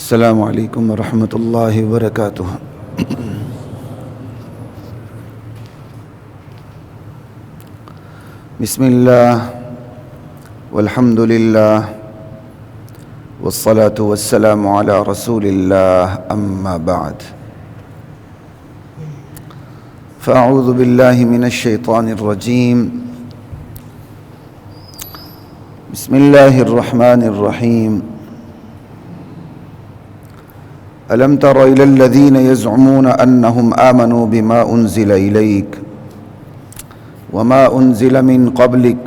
السلام علیکم ورحمۃ اللہ وبرکاتہ۔ بسم اللہ والحمد للہ والصلاة والسلام علی رسول اللہ، اما بعد فاعوذ باللہ من الشیطان الرجیم، بسم اللہ الرحمن الرحیم۔ ألم تر إلى الذين يزعمون أنهم آمنوا بما أنزل إليك وما أنزل من قبلك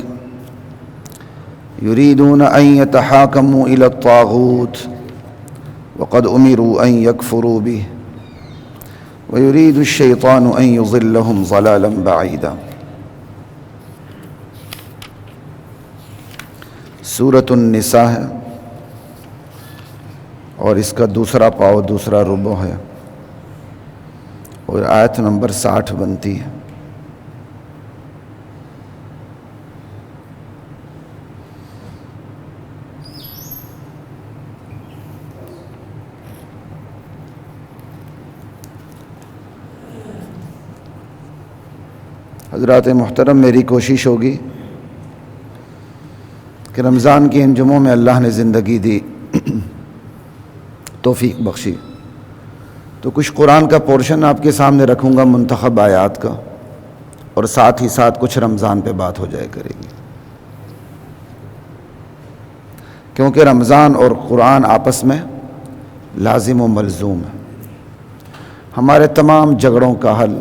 يريدون أن يتحاكموا إلى الطاغوت وقد أمروا أن يكفروا به ويريد الشيطان أن يضلهم ضلالا بعيدا۔ سورة النساء ہے اور اس کا دوسرا پاؤ دوسرا ربع ہے اور آیت نمبر 60 بنتی ہے۔ حضرات محترم، میری کوشش ہوگی کہ رمضان کے ان جمعوں میں اللہ نے زندگی دی، توفیق بخشی، تو کچھ قرآن کا پورشن آپ کے سامنے رکھوں گا، منتخب آیات کا، اور ساتھ ہی ساتھ کچھ رمضان پہ بات ہو جائے کرے گی، کیونکہ رمضان اور قرآن آپس میں لازم و ملزوم ہے۔ ہمارے تمام جھگڑوں کا حل،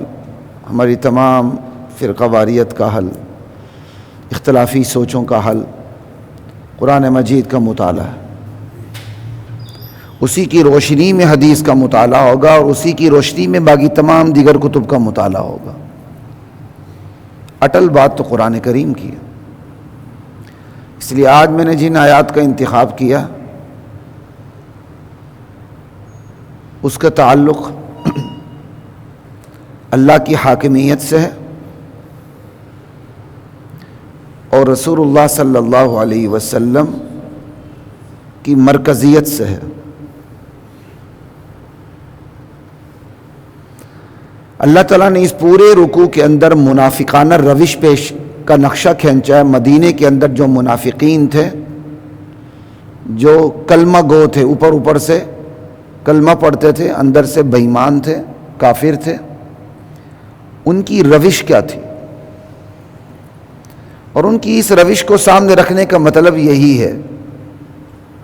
ہماری تمام فرقہ واریت کا حل، اختلافی سوچوں کا حل قرآن مجید کا مطالعہ ہے۔ اسی کی روشنی میں حدیث کا مطالعہ ہوگا اور اسی کی روشنی میں باقی تمام دیگر کتب کا مطالعہ ہوگا۔ اٹل بات تو قرآن کریم کی ہے۔ اس لیے آج میں نے جن آیات کا انتخاب کیا اس کا تعلق اللہ کی حاکمیت سے ہے اور رسول اللہ صلی اللہ علیہ وسلم کی مرکزیت سے ہے۔ اللہ تعالیٰ نے اس پورے رکوع کے اندر منافقانہ روش پیش کا نقشہ کھینچا ہے۔ مدینے کے اندر جو منافقین تھے، جو کلمہ گو تھے، اوپر سے کلمہ پڑھتے تھے، اندر سے بے ایمان تھے، کافر تھے، ان کی روش کیا تھی، اور ان کی اس روش کو سامنے رکھنے کا مطلب یہی ہے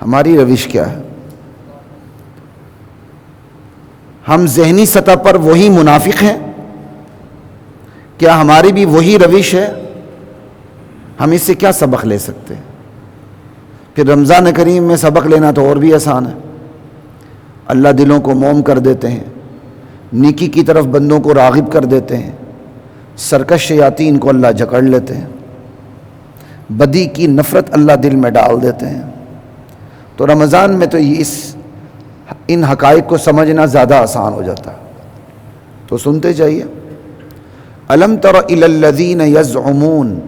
ہماری روش کیا ہے۔ ہم ذہنی سطح پر وہی منافق ہیں؟ کیا ہماری بھی وہی روش ہے؟ ہم اس سے کیا سبق لے سکتے ہیں؟ پھر رمضان کریم میں سبق لینا تو اور بھی آسان ہے۔ اللہ دلوں کو موم کر دیتے ہیں، نیکی کی طرف بندوں کو راغب کر دیتے ہیں، سرکش شیاطین کو اللہ جکڑ لیتے ہیں، بدی کی نفرت اللہ دل میں ڈال دیتے ہیں۔ تو رمضان میں تو ان حقائق کو سمجھنا زیادہ آسان ہو جاتا ہے۔ تو سنتے جائیے۔ الم تر الی الذین یزعمون،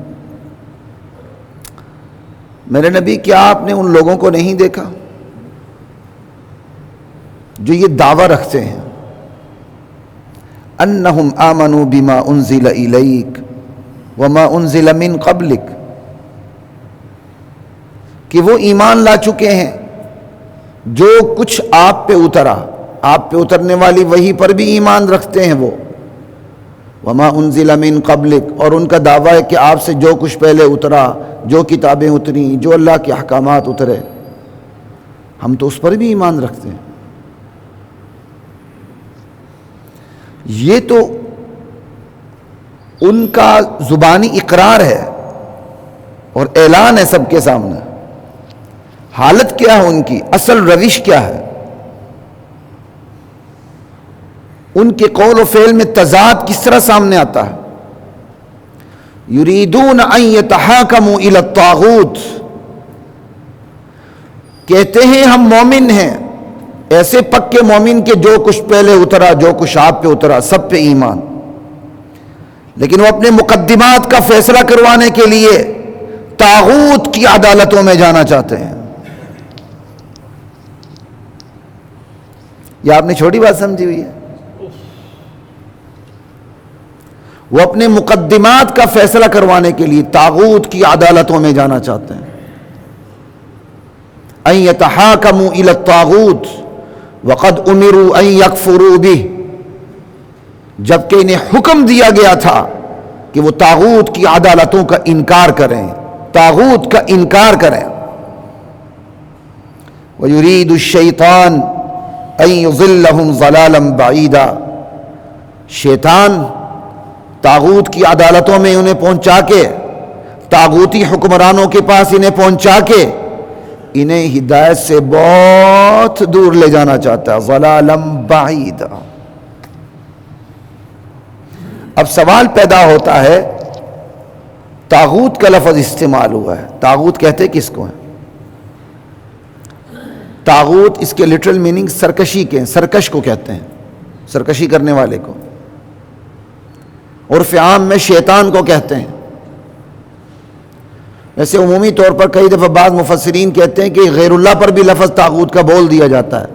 میرے نبی کیا آپ نے ان لوگوں کو نہیں دیکھا جو یہ دعویٰ رکھتے ہیں انہم آمنوا بما انزل الیک وما انزل من قبلک، کہ وہ ایمان لا چکے ہیں جو کچھ آپ پہ اترا، آپ پہ اترنے والی وحی پر بھی ایمان رکھتے ہیں وہ، وما انزل من قبلک، اور ان کا دعویٰ ہے کہ آپ سے جو کچھ پہلے اترا، جو کتابیں اتری، جو اللہ کے احکامات اترے، ہم تو اس پر بھی ایمان رکھتے ہیں۔ یہ تو ان کا زبانی اقرار ہے اور اعلان ہے سب کے سامنے۔ حالت کیا ہے ان کی؟ اصل روش کیا ہے؟ ان کے قول و فعل میں تضاد کس طرح سامنے آتا ہے؟ یریدون ان یتحاکموا الی الطاغوت، کہتے ہیں ہم مومن ہیں، ایسے پکے مومن کہ جو کچھ پہلے اترا، جو کچھ آپ پہ اترا، سب پہ ایمان، لیکن وہ اپنے مقدمات کا فیصلہ کروانے کے لیے طاغوت کی عدالتوں میں جانا چاہتے ہیں۔ یہ آپ نے چھوٹی بات سمجھی ہوئی ہے؟ وہ اپنے مقدمات کا فیصلہ کروانے کے لیے طاغوت کی عدالتوں میں جانا چاہتے ہیں. ان یتحاکموا الی الطاغوت وقد امروا ان یکفروا بہ، جبکہ انہیں حکم دیا گیا تھا کہ وہ طاغوت کی عدالتوں کا انکار کریں، طاغوت کا انکار کریں. وَيُرِيدُ الشَّيْطَانُ أَن يُضِلَّهُمْ ضَلَالًا بَعِيدًا، شیطان طاغوت کی عدالتوں میں انہیں پہنچا کے، طاغوتی حکمرانوں کے پاس انہیں پہنچا کے انہیں ہدایت سے بہت دور لے جانا چاہتا ہے. ضَلَالًا بَعِيدًا. اب سوال پیدا ہوتا ہے، طاغوت کا لفظ استعمال ہوا ہے، طاغوت کہتے کس کو ہیں؟ طاغوت اس کے لٹرل میننگ سرکشی کے ہیں، سرکش کو کہتے ہیں، سرکشی کرنے والے کو. عرف عام میں شیطان کو کہتے ہیں. ویسے عمومی طور پر کئی دفعہ بعض مفسرین کہتے ہیں کہ غیر اللہ پر بھی لفظ طاغوت کا بول دیا جاتا ہے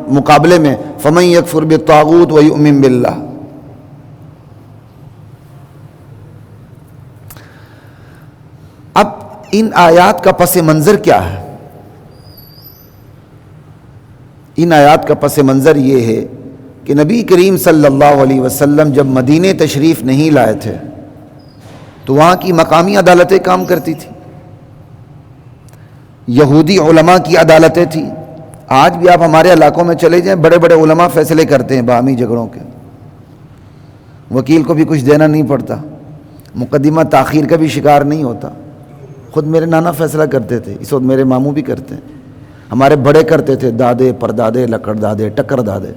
مقابلے میں فَمَن يَكْفُرْ بِالطَّاغُوتِ وَيُؤْمِن بِاللَّهِ. اب ان آیات کا پس منظر کیا ہے؟ ان آیات کا پس منظر یہ ہے کہ نبی کریم صلی اللہ علیہ وسلم جب مدینے تشریف نہیں لائے تھے تو وہاں کی مقامی عدالتیں کام کرتی تھیں، یہودی علماء کی عدالتیں تھیں. آج بھی آپ ہمارے علاقوں میں چلے جائیں، بڑے بڑے علماء فیصلے کرتے ہیں باہمی جھگڑوں کے، وکیل کو بھی کچھ دینا نہیں پڑتا، مقدمہ تاخیر کا بھی شکار نہیں ہوتا. خود میرے نانا فیصلہ کرتے تھے، اس وقت میرے ماموں بھی کرتے ہیں، ہمارے بڑے کرتے تھے، دادے پردادے لکڑ دادے ٹکر دادے.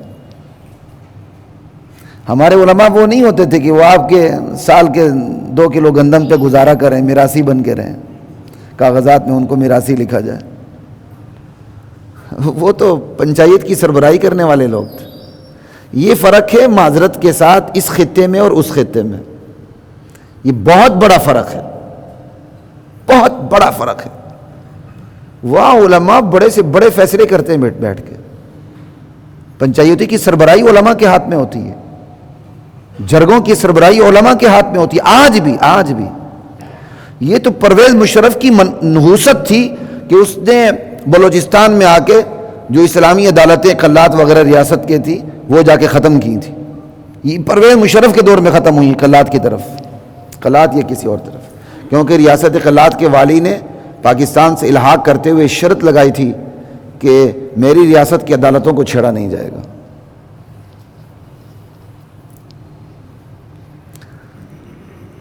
ہمارے علماء وہ نہیں ہوتے تھے کہ وہ آپ کے سال کے 2 کلو گندم پہ گزارا کریں، میراثی بن کے رہیں، کاغذات میں ان کو میراثی لکھا جائے. وہ تو پنچایت کی سربراہی کرنے والے لوگ تھے. یہ فرق ہے معذرت کے ساتھ اس خطے میں اور اس خطے میں، یہ بہت بڑا فرق ہے، بہت بڑا فرق ہے. وہاں علماء بڑے سے بڑے فیصلے کرتے ہیں بیٹھ کے، پنچایتی کی سربراہی علماء کے ہاتھ میں ہوتی ہے، جرگوں کی سربراہی علماء کے ہاتھ میں ہوتی ہے. آج بھی یہ تو پرویز مشرف کی نحوست تھی کہ اس نے بلوچستان میں آ کے جو اسلامی عدالتیں قلات وغیرہ ریاست کے تھی وہ جا کے ختم کی تھی. یہ پرویز مشرف کے دور میں ختم ہوئی قلات کی طرف، قلات یا کسی اور طرف، کیونکہ ریاست قلات کے والی نے پاکستان سے الحاق کرتے ہوئے شرط لگائی تھی کہ میری ریاست کی عدالتوں کو چھیڑا نہیں جائے گا.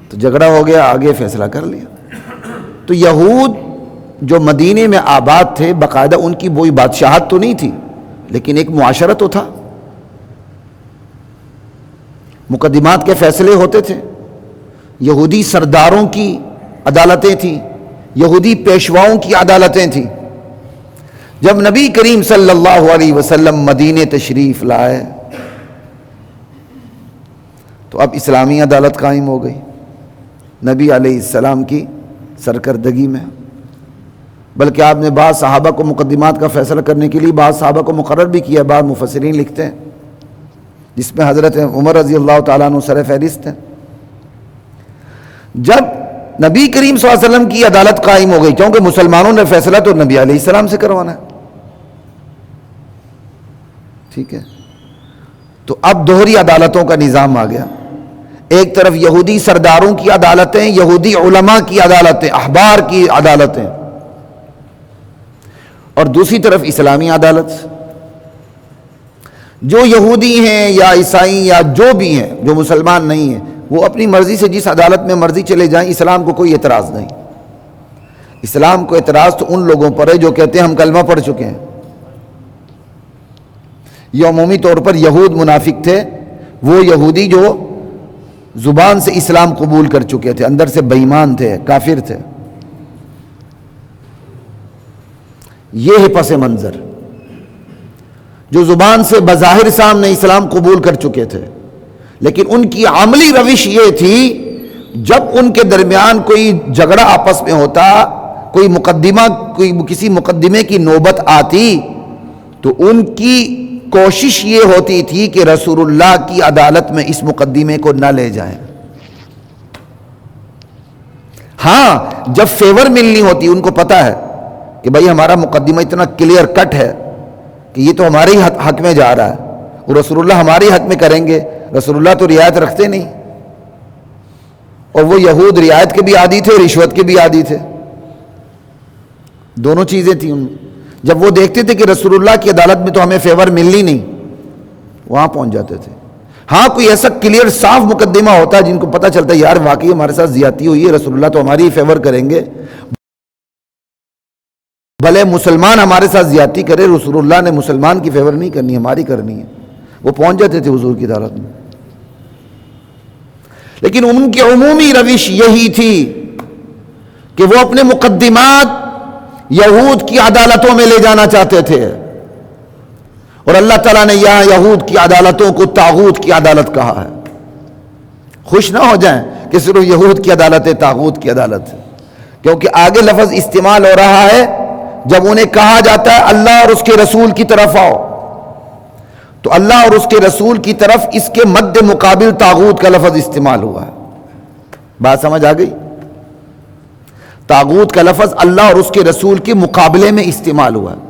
تو جھگڑا ہو گیا، آگے فیصلہ کر لیا. تو یہود جو مدینے میں آباد تھے، باقاعدہ ان کی وہی بادشاہت تو نہیں تھی لیکن ایک معاشرہ تو تھا، مقدمات کے فیصلے ہوتے تھے، یہودی سرداروں کی عدالتیں تھیں، یہودی پیشواؤں کی عدالتیں تھیں. جب نبی کریم صلی اللہ علیہ وسلم مدینے تشریف لائے تو اب اسلامی عدالت قائم ہو گئی نبی علیہ السلام کی سرکردگی میں. بلکہ آپ نے بعض صحابہ کو مقدمات کا فیصلہ کرنے کے لیے بعض صحابہ کو مقرر بھی کیا. بعض مفسرین لکھتے ہیں جس میں حضرت عمر رضی اللہ تعالیٰ عنہ سر فہرست ہیں. جب نبی کریم صلی اللہ علیہ وسلم کی عدالت قائم ہو گئی، کیونکہ مسلمانوں نے فیصلہ تو نبی علیہ السلام سے کروانا ہے، ٹھیک ہے، تو اب دوہری عدالتوں کا نظام آ گیا. ایک طرف یہودی سرداروں کی عدالتیں، یہودی علماء کی عدالتیں، احبار کی عدالتیں، اور دوسری طرف اسلامی عدالت. جو یہودی ہیں یا عیسائی یا جو بھی ہیں، جو مسلمان نہیں ہیں، وہ اپنی مرضی سے جس عدالت میں مرضی چلے جائیں، اسلام کو کوئی اعتراض نہیں. اسلام کو اعتراض تو ان لوگوں پر ہے جو کہتے ہیں ہم کلمہ پڑھ چکے ہیں. یہ عمومی طور پر یہود منافق تھے، وہ یہودی جو زبان سے اسلام قبول کر چکے تھے، اندر سے بے ایمان تھے، کافر تھے. یہ ہے پس منظر. جو زبان سے بظاہر سامنے اسلام قبول کر چکے تھے، لیکن ان کی عملی روش یہ تھی جب ان کے درمیان کوئی جھگڑا آپس میں ہوتا، کوئی مقدمہ، کوئی کسی مقدمے کی نوبت آتی، تو ان کی کوشش یہ ہوتی تھی کہ رسول اللہ کی عدالت میں اس مقدمے کو نہ لے جائیں. ہاں جب فیور ملنی ہوتی ان کو پتا ہے کہ بھائی ہمارا مقدمہ اتنا کلیئر کٹ ہے کہ یہ تو ہمارے ہی حق میں جا رہا ہے اور رسول اللہ ہمارے حق میں کریں گے. رسول اللہ تو رعایت رکھتے نہیں، اور وہ یہود رعایت کے بھی عادی تھے، رشوت کے بھی عادی تھے، دونوں چیزیں تھیں ان میں. جب وہ دیکھتے تھے کہ رسول اللہ کی عدالت میں تو ہمیں فیور ملنی نہیں، وہاں پہنچ جاتے تھے. ہاں کوئی ایسا کلیئر صاف مقدمہ ہوتا ہے جن کو پتہ چلتا ہے یار واقعی ہمارے ساتھ زیادتی ہوئی ہے، رسول اللہ تو ہماری ہی فیور کریں گے، بھلے مسلمان ہمارے ساتھ زیادتی کرے، رسول اللہ نے مسلمان کی فیور نہیں کرنی، ہماری کرنی ہے. وہ پہنچ جاتے تھے حضور کی عدالت میں. لیکن ان کی عمومی روش یہی تھی کہ وہ اپنے مقدمات یہود کی عدالتوں میں لے جانا چاہتے تھے، اور اللہ تعالیٰ نے یہاں یہود کی عدالتوں کو طاغوت کی عدالت کہا ہے. خوش نہ ہو جائیں کہ صرف یہود کی عدالت ہے طاغوت کی عدالت ہے، کیونکہ آگے لفظ استعمال ہو رہا ہے جب انہیں کہا جاتا ہے اللہ اور اس کے رسول کی طرف آؤ، تو اللہ اور اس کے رسول کی طرف اس کے مد مقابل طاغوت کا لفظ استعمال ہوا ہے. بات سمجھ آ گئی؟ طاغوت کا لفظ اللہ اور اس کے رسول کے مقابلے میں استعمال ہوا ہے.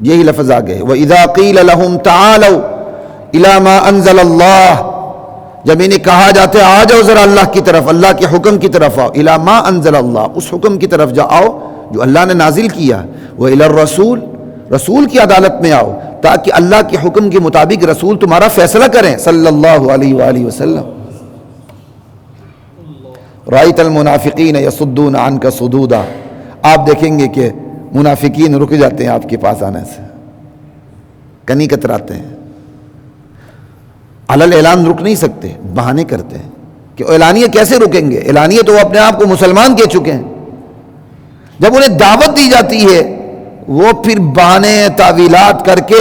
یہی لفظ آ گئے وَإِذَا قِيلَ لَهُمْ تَعَالَوْا إِلَى مَا أَنزَلَ اللَّهُ، جب انہیں کہا جاتا ہے آ جاؤ ذرا اللہ کی طرف، اللہ کے حکم کی طرف آؤ، إِلَى مَا أَنزَلَ اللَّهُ، اس حکم کی طرف جاؤ جو اللہ نے نازل کیا، وَإِلَى الرَّسُولِ، رسول کی عدالت میں آؤ تاکہ اللہ کے حکم کے مطابق رسول تمہارا فیصلہ کریں صلی اللہ علیہ وآلہ وسلم. رأیت المنافقین یصدون عنک صدودا، آپ دیکھیں گے کہ منافقین رک جاتے ہیں آپ کے پاس آنے سے، کنی کتراتے ہیں. علل اعلان رک نہیں سکتے، بہانے کرتے ہیں کہ اعلانیہ کیسے رکیں گے، اعلانیہ تو وہ اپنے آپ کو مسلمان کہہ چکے ہیں. جب انہیں دعوت دی جاتی ہے وہ پھر بہانے تعویلات کر کے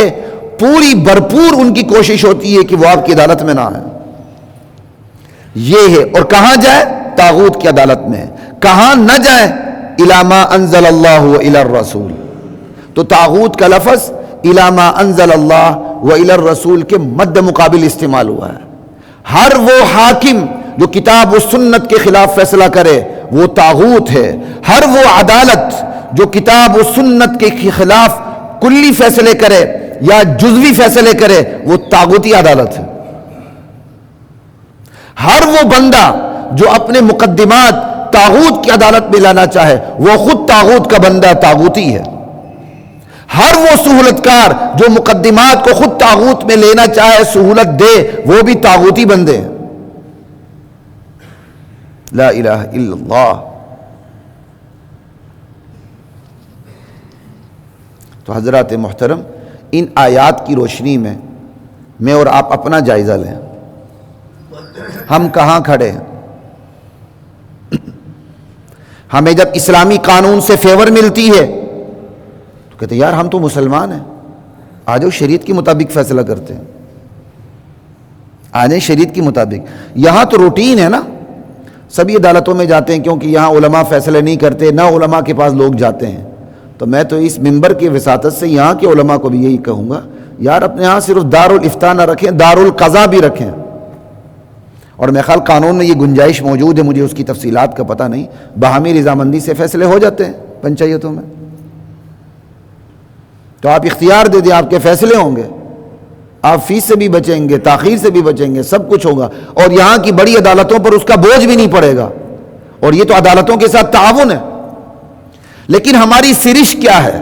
پوری بھرپور ان کی کوشش ہوتی ہے کہ وہ آپ کی عدالت میں نہ آئے. یہ ہے، اور کہاں جائے؟ طاغوت کی عدالت میں. کہاں نہ جائے؟ الی ما انزل اللہ و الی الرسول. تو طاغوت کا لفظ الی ما انزل اللہ و الی الرسول کے مد مقابل استعمال ہوا ہے. ہر وہ حاکم جو کتاب و سنت کے خلاف فیصلہ کرے وہ طاغوت ہے. ہر وہ عدالت جو کتاب و سنت کے خلاف کلی فیصلے کرے یا جزوی فیصلے کرے وہ طاغوتی عدالت ہے. ہر وہ بندہ جو اپنے مقدمات طاغوت کی عدالت میں لانا چاہے وہ خود طاغوت کا بندہ طاغوتی ہے. ہر وہ سہولت کار جو مقدمات کو خود طاغوت میں لینا چاہے، سہولت دے، وہ بھی طاغوتی بندے ہیں. لا الہ الا اللہ. تو حضرات محترم، ان آیات کی روشنی میں میں اور آپ اپنا جائزہ لیں. ہم کہاں کھڑے ہیں؟ ہمیں جب اسلامی قانون سے فیور ملتی ہے تو کہتے ہیں یار ہم تو مسلمان ہیں، آ جاؤ شریعت کے مطابق فیصلہ کرتے ہیں. آ جائیں شریعت کے مطابق. یہاں تو روٹین ہے نا، سبھی عدالتوں میں جاتے ہیں کیونکہ یہاں علماء فیصلے نہیں کرتے، نہ علماء کے پاس لوگ جاتے ہیں. تو میں تو اس ممبر کی وساطت سے یہاں کے علماء کو بھی یہی کہوں گا، یار اپنے ہاں صرف دارالفتاء نہ رکھیں، دارالقضاء بھی رکھیں. اور میرے خیال قانون میں یہ گنجائش موجود ہے، مجھے اس کی تفصیلات کا پتہ نہیں. باہمی رضامندی سے فیصلے ہو جاتے ہیں پنچایتوں میں، تو آپ اختیار دے دیں، آپ کے فیصلے ہوں گے، آپ فیس سے بھی بچیں گے، تاخیر سے بھی بچیں گے، سب کچھ ہوگا. اور یہاں کی بڑی عدالتوں پر اس کا بوجھ بھی نہیں پڑے گا، اور یہ تو عدالتوں کے ساتھ تعاون ہے. لیکن ہماری سرش کیا ہے،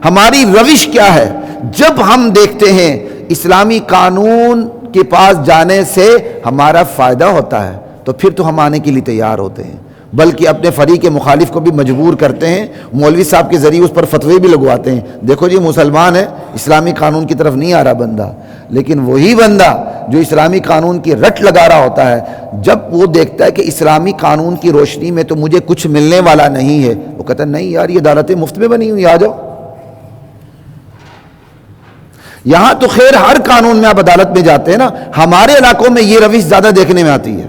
ہماری روش کیا ہے؟ جب ہم دیکھتے ہیں اسلامی قانون کے پاس جانے سے ہمارا فائدہ ہوتا ہے تو پھر تو ہم آنے کے لیے تیار ہوتے ہیں، بلکہ اپنے فریق مخالف کو بھی مجبور کرتے ہیں. مولوی صاحب کے ذریعے اس پر فتوے بھی لگواتے ہیں، دیکھو جی مسلمان ہے، اسلامی قانون کی طرف نہیں آ رہا بندہ. لیکن وہی بندہ جو اسلامی قانون کی رٹ لگا رہا ہوتا ہے، جب وہ دیکھتا ہے کہ اسلامی قانون کی روشنی میں تو مجھے کچھ ملنے والا نہیں ہے، وہ کہتا ہے نہیں یار یہ عدالتیں مفت میں بنی ہوئی، آ جاؤ. یہاں تو خیر ہر قانون میں آپ عدالت میں جاتے ہیں نا، ہمارے علاقوں میں یہ روش زیادہ دیکھنے میں آتی ہے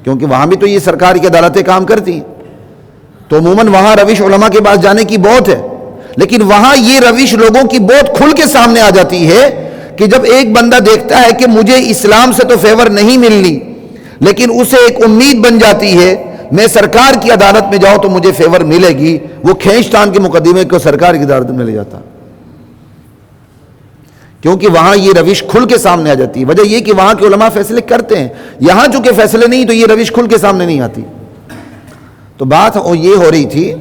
کیونکہ وہاں بھی تو یہ سرکار کی عدالتیں کام کرتی ہیں، تو عموماً وہاں روش علماء کے پاس جانے کی بہت ہے. لیکن وہاں یہ روش لوگوں کی بہت کھل کے سامنے آ جاتی ہے کہ جب ایک بندہ دیکھتا ہے کہ مجھے اسلام سے تو فیور نہیں ملنی، لیکن اسے ایک امید بن جاتی ہے میں سرکار کی عدالت میں جاؤں تو مجھے فیور ملے گی، وہ کھینچ تان کے مقدمے کو سرکار کی عدالت میں لے جاتا، کیونکہ وہاں یہ روش کھل کے سامنے آ جاتی ہے۔ وجہ یہ کہ وہاں کے علماء فیصلے کرتے ہیں، یہاں چونکہ فیصلے نہیں تو یہ روش کھل کے سامنے نہیں آتی۔ تو بات یہ ہو رہی تھی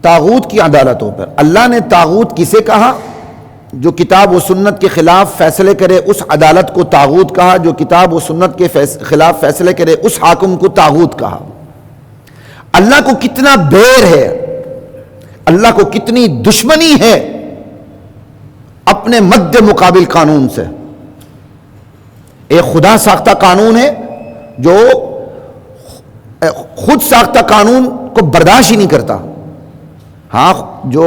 طاغوت کی عدالتوں پر۔ اللہ نے طاغوت کسے کہا؟ جو کتاب و سنت کے خلاف فیصلے کرے اس عدالت کو طاغوت کہا، جو کتاب و سنت کے خلاف فیصلے کرے اس حاکم کو طاغوت کہا۔ اللہ کو کتنا بیر ہے، اللہ کو کتنی دشمنی ہے اپنے مد مقابل قانون سے۔ ایک خدا ساختہ قانون ہے جو خود ساختہ قانون کو برداشت ہی نہیں کرتا۔ ہاں، جو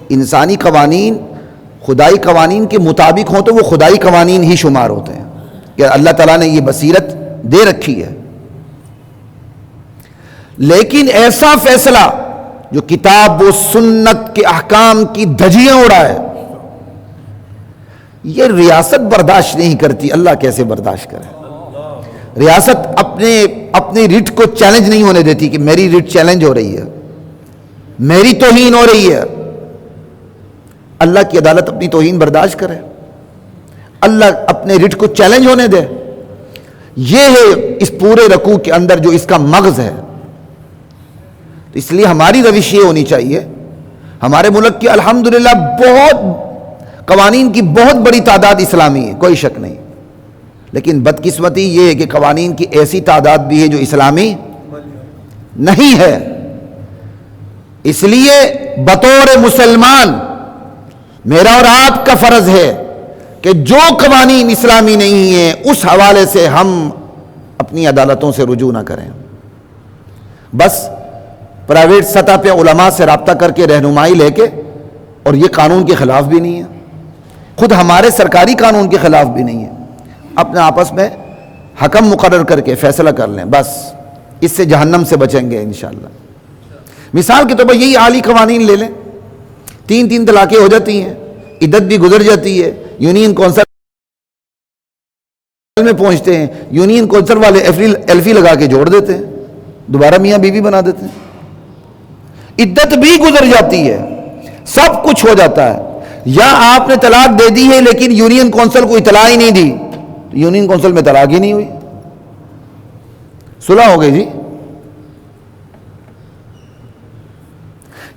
انسانی قوانین خدائی قوانین کے مطابق ہوں تو وہ خدائی قوانین ہی شمار ہوتے ہیں کہ اللہ تعالیٰ نے یہ بصیرت دے رکھی ہے، لیکن ایسا فیصلہ جو کتاب و سنت کے احکام کی دھجیاں اڑائے، یہ ریاست برداشت نہیں کرتی۔ اللہ کیسے برداشت کرے؟ ریاست اپنی ریٹ کو چیلنج نہیں ہونے دیتی کہ میری ریٹ چیلنج ہو رہی ہے، میری توہین ہو رہی ہے۔ اللہ کی عدالت اپنی توہین برداشت کرے، اللہ اپنے ریٹ کو چیلنج ہونے دے۔ یہ ہے اس پورے رکوع کے اندر جو اس کا مغز ہے۔ تو اس لیے ہماری روش یہ ہونی چاہیے، ہمارے ملک کے الحمدللہ بہت قوانین کی بہت بڑی تعداد اسلامی ہے، کوئی شک نہیں، لیکن بدقسمتی یہ ہے کہ قوانین کی ایسی تعداد بھی ہے جو اسلامی نہیں ہے۔ اس لیے بطور مسلمان میرا اور آپ کا فرض ہے کہ جو قوانین اسلامی نہیں ہیں اس حوالے سے ہم اپنی عدالتوں سے رجوع نہ کریں، بس پرائیویٹ سطح پہ علماء سے رابطہ کر کے رہنمائی لے کے، اور یہ قانون کے خلاف بھی نہیں ہے، خود ہمارے سرکاری قانون کے خلاف بھی نہیں ہے، اپنے آپس میں حکم مقرر کر کے فیصلہ کر لیں، بس اس سے جہنم سے بچیں گے انشاءاللہ۔ مثال کے طور پر یہی عالی قوانین لے لیں، 3 طلاقیں ہو جاتی ہیں، عدت بھی گزر جاتی ہے، یونین کونسل میں پہنچتے ہیں، یونین کونسل والے ایلفی لگا کے جوڑ دیتے ہیں، دوبارہ میاں بیوی بنا دیتے ہیں، عدت بھی گزر جاتی ہے، سب کچھ ہو جاتا ہے۔ یا آپ نے طلاق دے دی ہے لیکن یونین کونسل کو اطلاع ہی نہیں دی، تو یونین کونسل میں طلاق ہی نہیں ہوئی، صلح ہو گئی جی۔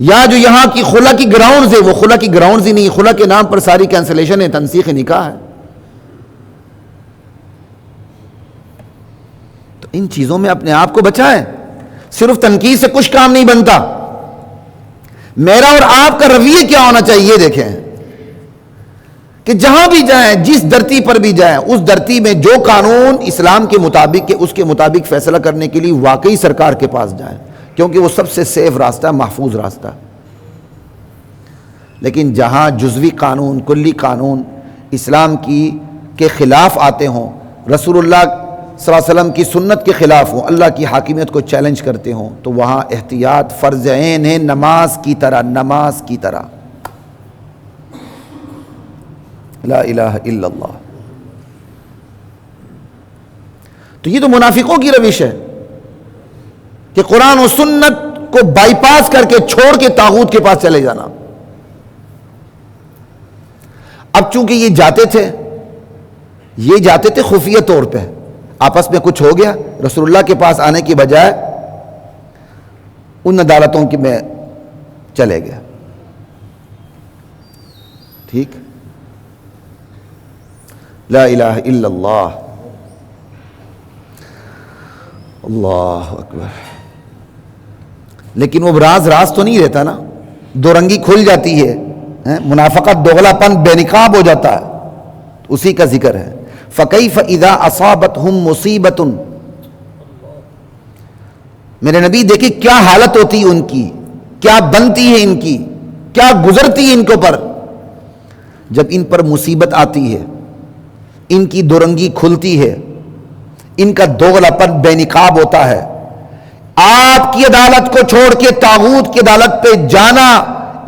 یا جو یہاں کی خلا کی گراؤنڈز ہے وہ خلا کی گراؤنڈز ہی نہیں، خلا کے نام پر ساری کینسلیشن ہے، تنسیخ نکاح ہے۔ تو ان چیزوں میں اپنے آپ کو بچائیں، صرف تنقید سے کچھ کام نہیں بنتا۔ میرا اور آپ کا رویہ کیا ہونا چاہیے؟ دیکھیں کہ جہاں بھی جائیں، جس دھرتی پر بھی جائیں، اس دھرتی میں جو قانون اسلام کے مطابق اس کے مطابق فیصلہ کرنے کے لیے واقعی سرکار کے پاس جائیں، کیونکہ وہ سب سے سیف راستہ ہے، محفوظ راستہ۔ لیکن جہاں جزوی قانون، کلی قانون اسلام کے خلاف آتے ہوں، رسول اللہ صلی اللہ علیہ وسلم کی سنت کے خلاف ہوں، اللہ کی حاکمیت کو چیلنج کرتے ہوں، تو وہاں احتیاط فرض عین ہے، نماز کی طرح، نماز کی طرح۔ لا الہ الا اللہ۔ تو یہ تو منافقوں کی روش ہے کہ قرآن و سنت کو بائی پاس کر کے چھوڑ کے طاغوت کے پاس چلے جانا۔ اب چونکہ یہ جاتے تھے خفیہ طور پہ، آپس میں کچھ ہو گیا، رسول اللہ کے پاس آنے کی بجائے ان عدالتوں میں چلے گئے، ٹھیک؟ لا الہ الا اللہ، اللہ اکبر۔ لیکن وہ راز تو نہیں رہتا نا، دو رنگی کھل جاتی ہے، منافقت، دوغلا پن بے نقاب ہو جاتا ہے، اسی کا ذکر ہے۔ فَكَيْفَ إِذَا أَصَابَتْهُمْ مُصِيبَةٌ، میرے نبی دیکھیں کیا حالت ہوتی ہے ان کی، کیا بنتی ہے ان کی، کیا گزرتی ہے ان کے اوپر جب ان پر مصیبت آتی ہے، ان کی دو رنگی کھلتی ہے، ان کا دوغلا پن بے نقاب ہوتا ہے، آپ کی عدالت کو چھوڑ کے طاغوت کی عدالت پہ جانا،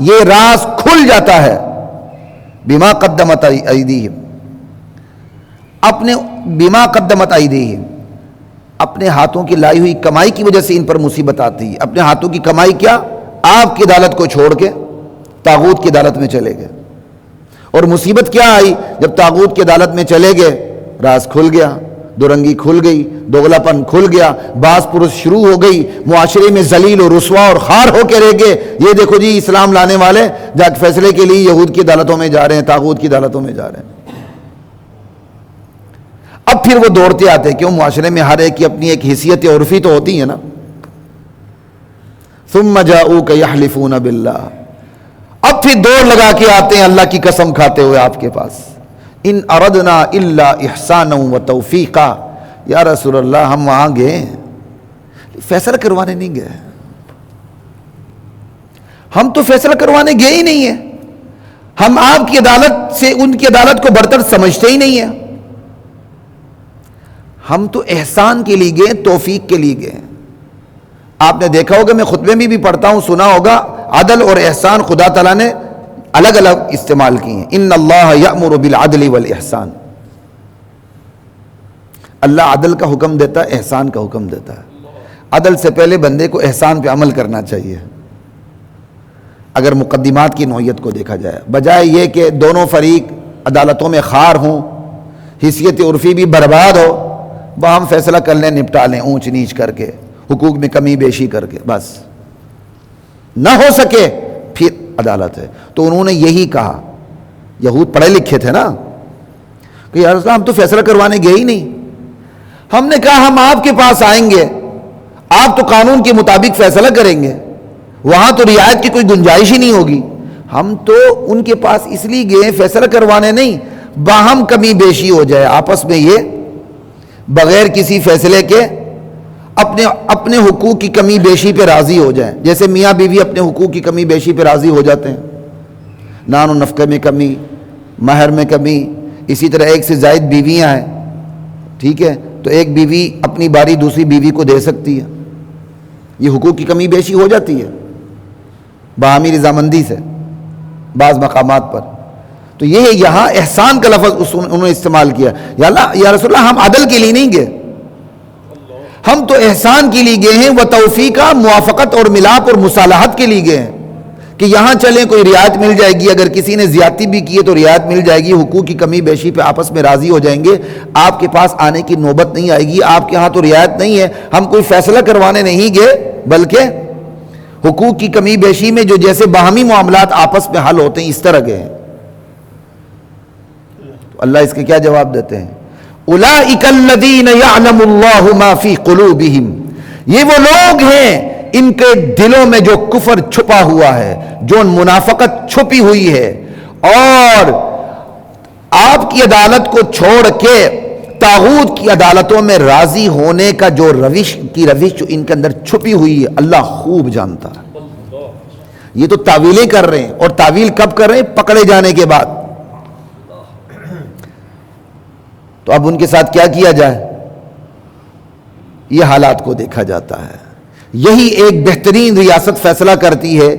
یہ راز کھل جاتا ہے. بما قدمت ایدیہم، بما قدمت ایدیہم، اپنے ہاتھوں کی لائی ہوئی کمائی کی وجہ سے ان پر مصیبت آتی ہے. اپنے ہاتھوں کی کمائی کیا؟ آپ کی عدالت کو چھوڑ کے طاغوت کی عدالت میں چلے گئے. اور مصیبت کیا آئی؟ جب طاغوت کی عدالت میں چلے گئے، راز کھل گیا، دورنگی کھل گئی، دوغلا پن کھل گیا، باز پرس شروع ہو گئی، معاشرے میں ذلیل و رسوا اور خار ہو کے رہ گئے. یہ دیکھو جی اسلام لانے والے جا کے فیصلے کے لیے یہود کی عدالتوں میں جا رہے ہیں، طاغوت کی عدالتوں میں جا رہے ہیں. اب پھر وہ دوڑتے آتے، کیوں؟ معاشرے میں ہر ایک کی اپنی ایک حیثیت عرفی تو ہوتی ہے نا. ثم جاؤک یحلفون باللہ، اب پھر دوڑ لگا کے آتے ہیں اللہ کی قسم کھاتے ہوئے آپ کے پاس. ان اردنا الا احسانا و توفیقا، یا رسول اللہ ہم وہاں گئے فیصلہ کروانے نہیں گئے، ہم تو فیصلہ کروانے گئے ہی نہیں ہیں، ہم آپ کی عدالت سے ان کی عدالت کو برتر سمجھتے ہی نہیں ہیں، ہم تو احسان کے لیے گئے، توفیق کے لیے گئے. آپ نے دیکھا ہوگا، میں خطبے میں بھی پڑھتا ہوں، سنا ہوگا، عدل اور احسان خدا تعالیٰ نے الگ الگ استعمال کی ہیں. ان اللہ یأمر بالعدل والاحسان، اللہ عدل کا حکم دیتا ہے، احسان کا حکم دیتا ہے. عدل سے پہلے بندے کو احسان پہ عمل کرنا چاہیے. اگر مقدمات کی نوعیت کو دیکھا جائے، بجائے یہ کہ دونوں فریق عدالتوں میں خار ہوں، حیثیت عرفی بھی برباد ہو، وہ ہم فیصلہ کر لیں، نپٹا لیں اونچ نیچ کر کے، حقوق میں کمی بیشی کر کے، بس نہ ہو سکے پھر عدالت ہے. تو انہوں نے یہی کہا، یہود پڑھے لکھے تھے نا، کہ یا رسول اللہ ہم تو فیصلہ کروانے گئے ہی نہیں، ہم نے کہا ہم آپ کے پاس آئیں گے، آپ تو قانون کے مطابق فیصلہ کریں گے، وہاں تو رعایت کی کوئی گنجائش ہی نہیں ہوگی. ہم تو ان کے پاس اس لیے گئے فیصلہ کروانے نہیں، باہم کمی بیشی ہو جائے آپس میں، یہ بغیر کسی فیصلے کے اپنے حقوق کی کمی بیشی پہ راضی ہو جائیں. جیسے میاں بیوی اپنے حقوق کی کمی بیشی پہ راضی ہو جاتے ہیں، نان و نفقے میں کمی، مہر میں کمی. اسی طرح ایک سے زائد بیویاں ہیں، ٹھیک ہے، تو ایک بیوی اپنی باری دوسری بیوی کو دے سکتی ہے، یہ حقوق کی کمی بیشی ہو جاتی ہے باہمی رضامندی سے بعض مقامات پر. تو یہ یہاں احسان کا لفظ انہوں نے استعمال کیا. یا اللہ، یا رسول اللہ ہم عدل کے لیے نہیں گئے، ہم تو احسان کے لیے گئے ہیں، وہ توفیقہ، موافقت اور ملاپ اور مصالحت کے لیے گئے ہیں، کہ یہاں چلیں کوئی رعایت مل جائے گی، اگر کسی نے زیادتی بھی کی ہے تو رعایت مل جائے گی، حقوق کی کمی بیشی پہ آپس میں راضی ہو جائیں گے، آپ کے پاس آنے کی نوبت نہیں آئے گی، آپ کے ہاں تو رعایت نہیں ہے. ہم کوئی فیصلہ کروانے نہیں گئے، بلکہ حقوق کی کمی بیشی میں جو جیسے باہمی معاملات آپس میں حل ہوتے ہیں اس طرح گئے ہیں. تو اللہ اس کے کیا جواب دیتے ہیں؟ اولئک الذین یعلم اللہ ما فی قلوبہم، یہ وہ لوگ ہیں ان کے دلوں میں جو کفر چھپا ہوا ہے، جو منافقت چھپی ہوئی ہے، اور آپ کی عدالت کو چھوڑ کے طاغوت کی عدالتوں میں راضی ہونے کا جو روش جو ان کے اندر چھپی ہوئی ہے، اللہ خوب جانتا ہے. یہ تو تعویلیں کر رہے ہیں، اور تعویل کب کر رہے ہیں؟ پکڑے جانے کے بعد. تو اب ان کے ساتھ کیا کیا جائے؟ یہ حالات کو دیکھا جاتا ہے. یہی ایک بہترین ریاست فیصلہ کرتی ہے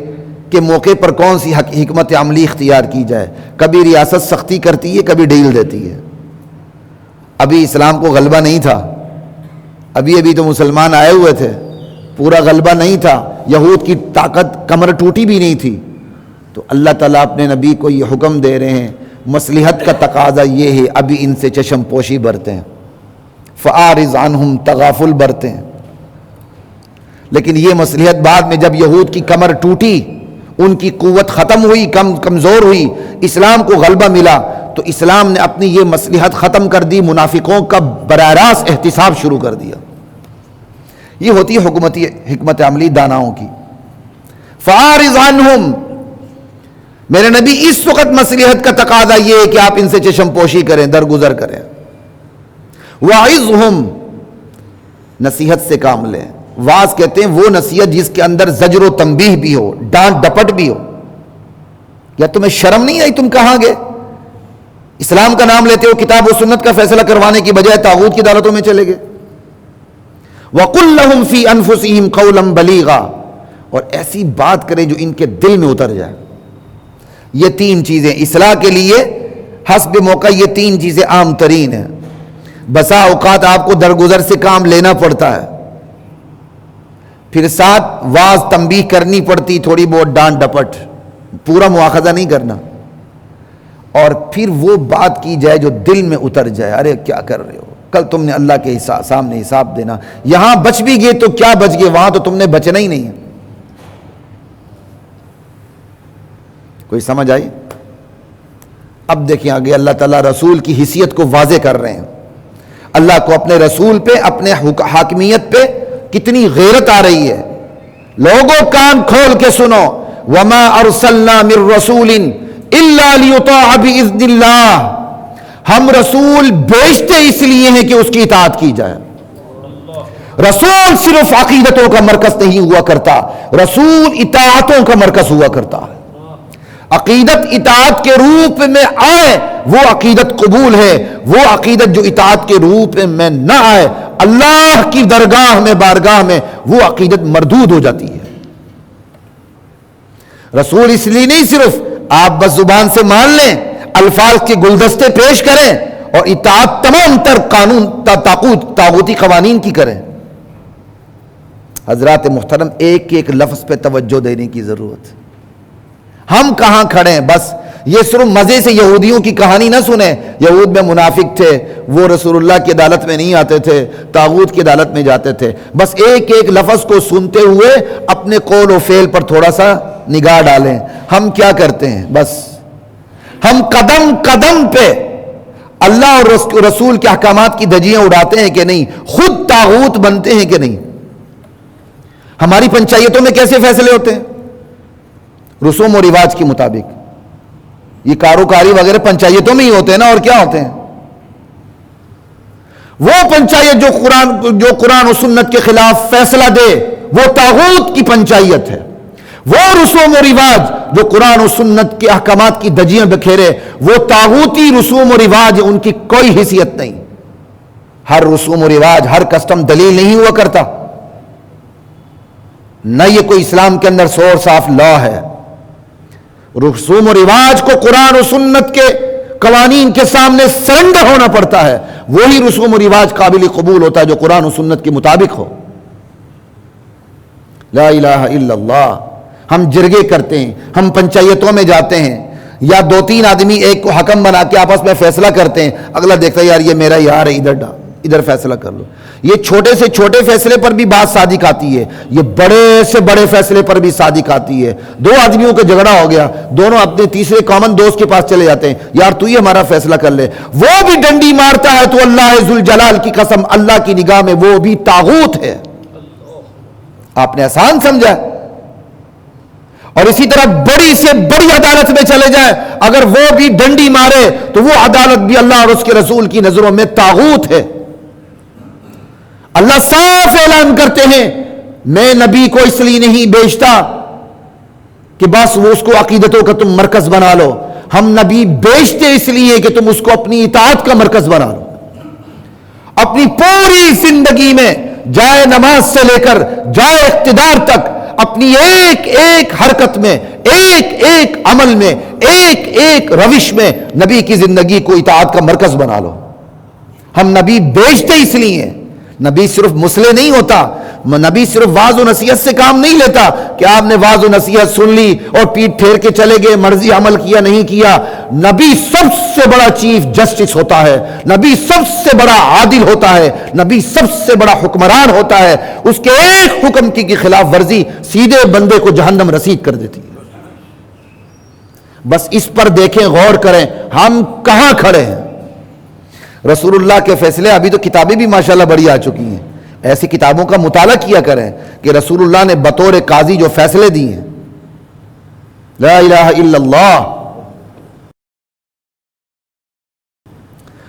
کہ موقع پر کون سی حکمت عملی اختیار کی جائے. کبھی ریاست سختی کرتی ہے، کبھی ڈھیل دیتی ہے. ابھی اسلام کو غلبہ نہیں تھا، ابھی تو مسلمان آئے ہوئے تھے، پورا غلبہ نہیں تھا، یہود کی طاقت کمر ٹوٹی بھی نہیں تھی. تو اللہ تعالیٰ اپنے نبی کو یہ حکم دے رہے ہیں، مصلحت کا تقاضا یہ ہے، ابھی ان سے چشم پوشی برتے ہیں، فَأَعْرِضْ عَنْهُمْ، تغافل برتے ہیں. لیکن یہ مصلحت بعد میں جب یہود کی کمر ٹوٹی، ان کی قوت ختم ہوئی، کمزور ہوئی، اسلام کو غلبہ ملا، تو اسلام نے اپنی یہ مصلحت ختم کر دی، منافقوں کا براہ راست احتساب شروع کر دیا. یہ ہوتی ہے حکمت عملی داناؤں کی. فَأَعْرِضْ عَنْهُمْ، میرے نبی اس وقت مصلحت کا تقاضا یہ ہے کہ آپ ان سے چشم پوشی کریں، درگزر کریں. وَعِظْهُمْ، نصیحت سے کام لیں. واعظ کہتے ہیں وہ نصیحت جس کے اندر زجر و تنبیہ بھی ہو، ڈانٹ ڈپٹ بھی ہو. یا تمہیں شرم نہیں آئی؟ تم کہاں گئے؟ اسلام کا نام لیتے ہو، کتاب و سنت کا فیصلہ کروانے کی بجائے طاغوت کی عدالتوں میں چلے گئے. وَقُلْ لَهُمْ فِي أَنفُسِهِمْ قَوْلًا بَلِيغًا، اور ایسی بات کرے جو ان کے دل میں اتر جائے۔ یہ تین چیزیں اصلاح کے لیے حسب موقع، یہ تین چیزیں عام ترین ہیں۔ بسا اوقات آپ کو درگزر سے کام لینا پڑتا ہے، پھر ساتھ واز تنبیہ کرنی پڑتی، تھوڑی بہت ڈانٹ ڈپٹ، پورا مواخذہ نہیں کرنا، اور پھر وہ بات کی جائے جو دل میں اتر جائے۔ ارے کیا کر رہے ہو، کل تم نے اللہ کے سامنے حساب دینا، یہاں بچ بھی گئے تو کیا بچ گئے، وہاں تو تم نے بچنا ہی نہیں ہے۔ کوئی سمجھ آئی؟ اب دیکھیں آگے اللہ تعالیٰ رسول کی حیثیت کو واضح کر رہے ہیں۔ اللہ کو اپنے رسول پہ، اپنے حاکمیت پہ کتنی غیرت آ رہی ہے۔ لوگوں کان کھول کے سنو، وَمَا أَرْسَلْنَا مِن رَّسُولٍ إِلَّا لِيُطَاعَ بِإِذْنِ اللَّهِ، ہم رسول بھیجتے اس لیے ہیں کہ اس کی اطاعت کی جائے۔ رسول صرف عقیدتوں کا مرکز نہیں ہوا کرتا، رسول اطاعتوں کا مرکز ہوا کرتا ہے۔ عقیدت اطاعت کے روپ میں آئے وہ عقیدت قبول ہے، وہ عقیدت جو اطاعت کے روپ میں نہ آئے اللہ کی درگاہ میں، بارگاہ میں، وہ عقیدت مردود ہو جاتی ہے۔ رسول اس لیے نہیں صرف آپ بس زبان سے مان لیں، الفاظ کے گلدستے پیش کریں اور اطاعت تمام تر قانون طاغوتی قوانین کی کریں۔ حضرات محترم، ایک ایک لفظ پہ توجہ دینے کی ضرورت ہے۔ ہم کہاں کھڑے ہیں؟ بس یہ صرف مزے سے یہودیوں کی کہانی نہ سنیں، یہود میں منافق تھے، وہ رسول اللہ کی عدالت میں نہیں آتے تھے، طاغوت کی عدالت میں جاتے تھے۔ بس ایک ایک لفظ کو سنتے ہوئے اپنے قول و فعل پر تھوڑا سا نگاہ ڈالیں۔ ہم کیا کرتے ہیں؟ بس ہم قدم قدم پہ اللہ اور رسول کے احکامات کی دھجیاں اڑاتے ہیں کہ نہیں؟ خود طاغوت بنتے ہیں کہ نہیں؟ ہماری پنچایتوں میں کیسے فیصلے ہوتے ہیں؟ رسوم و رواج کے مطابق۔ یہ کاروکاری وغیرہ پنچایتوں میں ہی ہوتے ہیں نا، اور کیا ہوتے ہیں؟ وہ پنچایت جو قرآن و سنت کے خلاف فیصلہ دے وہ طاغوت کی پنچایت ہے۔ وہ رسوم و رواج جو قرآن و سنت کے احکامات کی دھجیاں بکھیرے وہ طاغوتی رسوم و رواج، ان کی کوئی حیثیت نہیں۔ ہر رسوم و رواج، ہر کسٹم دلیل نہیں ہوا کرتا، نہ یہ کوئی اسلام کے اندر سورس آف لا ہے۔ رسوم و رواج کو قرآن و سنت کے قوانین کے سامنے سرنڈر ہونا پڑتا ہے، وہی رسوم و رواج قابل قبول ہوتا ہے جو قرآن و سنت کے مطابق ہو۔ لا الہ الا اللہ۔ ہم جرگے کرتے ہیں، ہم پنچایتوں میں جاتے ہیں، یا دو تین آدمی ایک کو حکم بنا کے آپس میں فیصلہ کرتے ہیں، اگلا دیکھتا ہے یار یہ میرا یار ہے، ادھر فیصلہ کر لو۔ یہ چھوٹے سے چھوٹے فیصلے پر بھی بات صادق آتی ہے، یہ بڑے سے بڑے فیصلے پر بھی صادق آتی ہے۔ دو آدمیوں کا جھگڑا ہو گیا، دونوں اپنے تیسرے کامن دوست کے پاس چلے جاتے ہیں، یار تو ہی ہمارا فیصلہ کر لے۔ وہ بھی ڈنڈی مارتا ہے تو اللہ ذوالجلال کی قسم، اللہ کی نگاہ میں وہ بھی طاغوت ہے۔ آپ نے آسان سمجھا؟ اور اسی طرح بڑی سے بڑی عدالت میں چلے جائیں، اگر وہ بھی ڈنڈی مارے تو وہ عدالت بھی اللہ اور اس کے رسول کی نظروں میں طاغوت ہے۔ اللہ صاف اعلان کرتے ہیں، میں نبی کو اس لیے نہیں بھیجتا کہ بس وہ اس کو عقیدتوں کا تم مرکز بنا لو، ہم نبی بھیجتے اس لیے کہ تم اس کو اپنی اطاعت کا مرکز بنا لو۔ اپنی پوری زندگی میں، جائے نماز سے لے کر جائے اقتدار تک، اپنی ایک ایک حرکت میں، ایک ایک عمل میں، ایک ایک روش میں نبی کی زندگی کو اطاعت کا مرکز بنا لو۔ ہم نبی بھیجتے اس لیے ہیں۔ نبی صرف مسلح نہیں ہوتا، نبی صرف واعظ و نصیحت سے کام نہیں لیتا کہ آپ نے واعظ و نصیحت سن لی اور پیٹ پھیر کے چلے گئے، مرضی عمل کیا نہیں کیا۔ نبی سب سے بڑا چیف جسٹس ہوتا ہے، نبی سب سے بڑا عادل ہوتا ہے، نبی سب سے بڑا حکمران ہوتا ہے۔ اس کے ایک حکم کی خلاف ورزی سیدھے بندے کو جہنم رسید کر دیتی ہے۔ بس اس پر دیکھیں، غور کریں ہم کہاں کھڑے ہیں۔ رسول اللہ کے فیصلے، ابھی تو کتابیں بھی ماشاءاللہ بڑی آ چکی ہیں، ایسی کتابوں کا مطالعہ کیا کریں کہ رسول اللہ نے بطور قاضی جو فیصلے دیے ہیں۔ لا الہ الا اللہ۔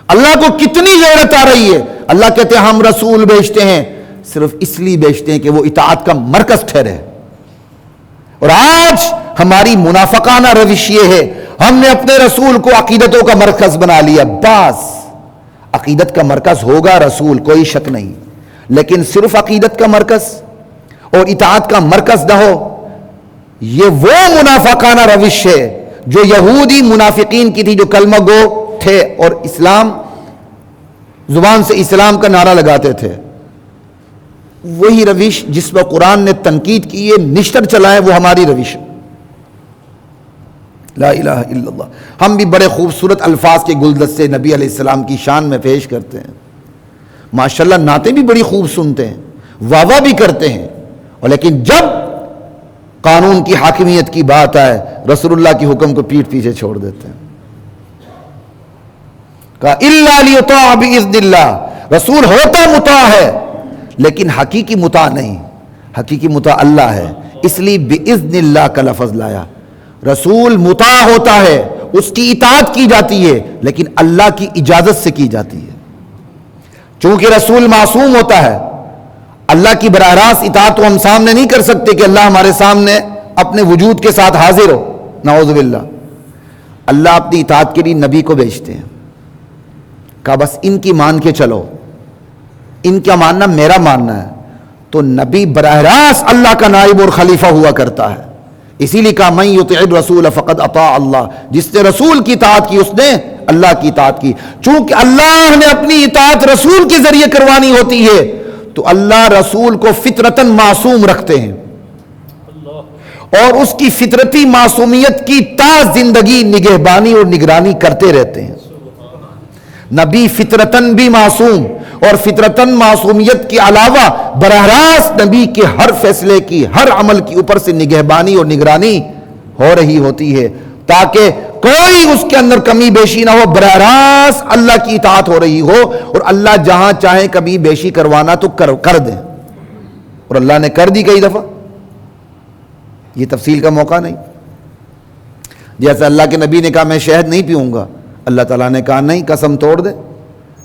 اللہ کو کتنی غیرت آ رہی ہے۔ اللہ کہتے ہیں ہم رسول بھیجتے ہیں، صرف اس لیے بھیجتے ہیں کہ وہ اطاعت کا مرکز ٹھہرے۔ اور آج ہماری منافقانہ روش یہ ہے، ہم نے اپنے رسول کو عقیدتوں کا مرکز بنا لیا۔ بس عقیدت کا مرکز ہوگا رسول، کوئی شک نہیں، لیکن صرف عقیدت کا مرکز اور اطاعت کا مرکز نہ ہو، یہ وہ منافقانہ روش ہے جو یہودی منافقین کی تھی، جو کلمہ گو تھے اور اسلام زبان سے اسلام کا نعرہ لگاتے تھے۔ وہی روش جس پر قرآن نے تنقید کی ہے، نشتر چلائے، وہ ہماری روش ہے۔ لا الہ الا اللہ۔ ہم بھی بڑے خوبصورت الفاظ کے گلدستے نبی علیہ السلام کی شان میں پیش کرتے ہیں، ماشاءاللہ نعتیں بھی بڑی خوب سنتے ہیں، واہ واہ بھی کرتے ہیں، اور لیکن جب قانون کی حاکمیت کی بات آئے، رسول اللہ کی حکم کو پیٹھ پیچھے چھوڑ دیتے ہیں۔ کہا الا لیطاع باذن اللہ، رسول ہوتا مطاع ہے لیکن حقیقی مطاع نہیں، حقیقی مطاع اللہ ہے، اس لیے باذن اللہ کا لفظ لایا۔ رسول مطاع ہوتا ہے، اس کی اطاعت کی جاتی ہے، لیکن اللہ کی اجازت سے کی جاتی ہے۔ چونکہ رسول معصوم ہوتا ہے، اللہ کی براہ راست اطاعت تو ہم سامنے نہیں کر سکتے کہ اللہ ہمارے سامنے اپنے وجود کے ساتھ حاضر ہو، نعوذ باللہ۔ اللہ اپنی اطاعت کے لیے نبی کو بھیجتے ہیں، کہا بس ان کی مان کے چلو، ان کا ماننا میرا ماننا ہے، تو نبی براہ راست اللہ کا نائب اور خلیفہ ہوا کرتا ہے۔ اسی لیے کہا من یطع الرسول فقد اطاع اللہ، جس نے رسول کی اطاعت کی اس نے اللہ کی اطاعت کی۔ چونکہ اللہ نے اپنی اطاعت رسول کے ذریعے کروانی ہوتی ہے تو اللہ رسول کو فطرتاً معصوم رکھتے ہیں، اور اس کی فطرتی معصومیت کی تا زندگی نگہبانی اور نگرانی کرتے رہتے ہیں۔ نبی فطرتاً بھی معصوم، اور فطرتاً معصومیت کے علاوہ براہ راست نبی کے ہر فیصلے کی، ہر عمل کی اوپر سے نگہبانی اور نگرانی ہو رہی ہوتی ہے، تاکہ کوئی اس کے اندر کمی بیشی نہ ہو، براہ راست اللہ کی اطاعت ہو رہی ہو، اور اللہ جہاں چاہے کمی بیشی کروانا تو کر دیں، اور اللہ نے کر دی کئی دفعہ، یہ تفصیل کا موقع نہیں۔ جیسے اللہ کے نبی نے کہا میں شہد نہیں پیوں گا، اللہ تعالیٰ نے کہا نہیں، قسم توڑ دیں،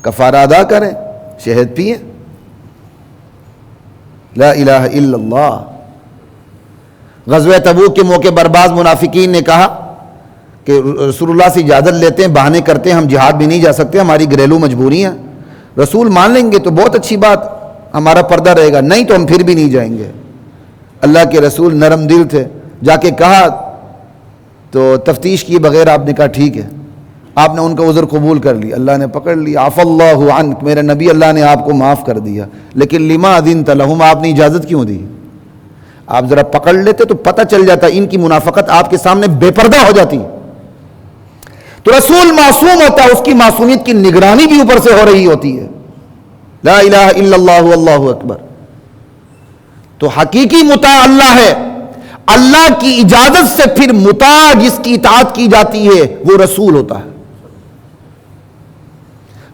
کفارہ ادا کریں، شہد پیئیں۔ لا الہ الا اللہ۔ غزوہ تبوک کے موقع پر بعض منافقین نے کہا کہ رسول اللہ سے اجازت لیتے ہیں، بہانے کرتے ہیں، ہم جہاد بھی نہیں جا سکتے، ہماری گھریلو مجبوریاں، رسول مان لیں گے تو بہت اچھی بات، ہمارا پردہ رہے گا، نہیں تو ہم پھر بھی نہیں جائیں گے۔ اللہ کے رسول نرم دل تھے، جا کے کہا تو تفتیش کیے بغیر آپ نے کہا ٹھیک ہے، آپ نے ان کا عذر قبول کر لی، اللہ نے پکڑ لیا، عفا اللہ عنک، میرے نبی اللہ نے آپ کو معاف کر دیا، لیکن لما اذنت لہم، آپ نے اجازت کیوں دی؟ آپ ذرا پکڑ لیتے تو پتہ چل جاتا، ان کی منافقت آپ کے سامنے بے پردہ ہو جاتی۔ تو رسول معصوم ہوتا ہے، اس کی معصومیت کی نگرانی بھی اوپر سے ہو رہی ہوتی ہے۔ لا الہ الا اللہ واللہ اکبر۔ تو حقیقی مطاع اللہ ہے، اللہ کی اجازت سے پھر مطاع جس کی اطاعت کی جاتی ہے وہ رسول ہوتا ہے۔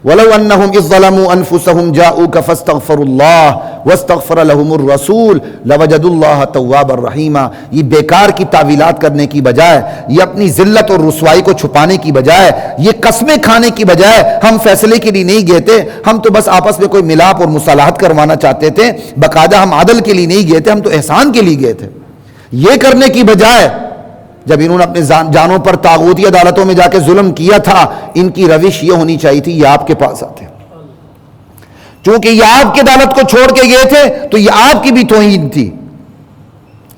وَلَوْ أَنَّهُمْ إِذْ ظَلَمُوا أَنفُسَهُمْ جَاءُوكَ فَاسْتَغْفَرُوا اللَّهَ وَاسْتَغْفَرَ لَهُمُ الرَّسُولُ لَوَجَدُوا اللَّهَ تَوَّابًا رَحِيمًا۔ یہ بیکار کی تعویلات کرنے کی بجائے، یہ اپنی ذلت اور رسوائی کو چھپانے کی بجائے، یہ قسمیں کھانے کی بجائے، ہم فیصلے کے لیے نہیں گئے تھے، ہم تو بس آپس میں کوئی ملاپ اور مصالحت کروانا چاہتے تھے، باقاعدہ ہم عدل کے لیے نہیں گئے تھے، ہم تو احسان کے لیے گئے تھے۔ یہ کرنے کی بجائے جب انہوں نے اپنے جانوں پر طاغوتی عدالتوں میں جا کے ظلم کیا تھا، ان کی روش یہ ہونی چاہیے تھی، یہ آپ کے پاس آتے، چونکہ یہ آپ کی عدالت کو چھوڑ کے گئے تھے تو یہ آپ کی بھی توہین تھی،